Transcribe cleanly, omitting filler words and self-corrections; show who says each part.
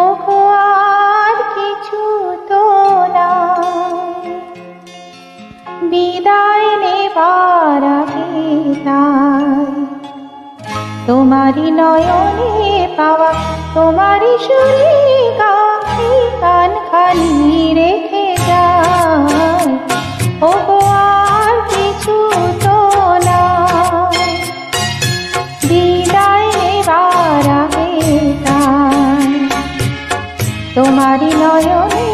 Speaker 1: ওগো আর কিছু তো নাই, বিদায় নেবার আগে তাই তোমারই নয়নে পাওয়া, তোমারই সুরে গায়ে কান খালি রেখে যায়। ওগো আর কিছু তো নাই, বিদায় নেবার আগে তাই তোমারই নয়নে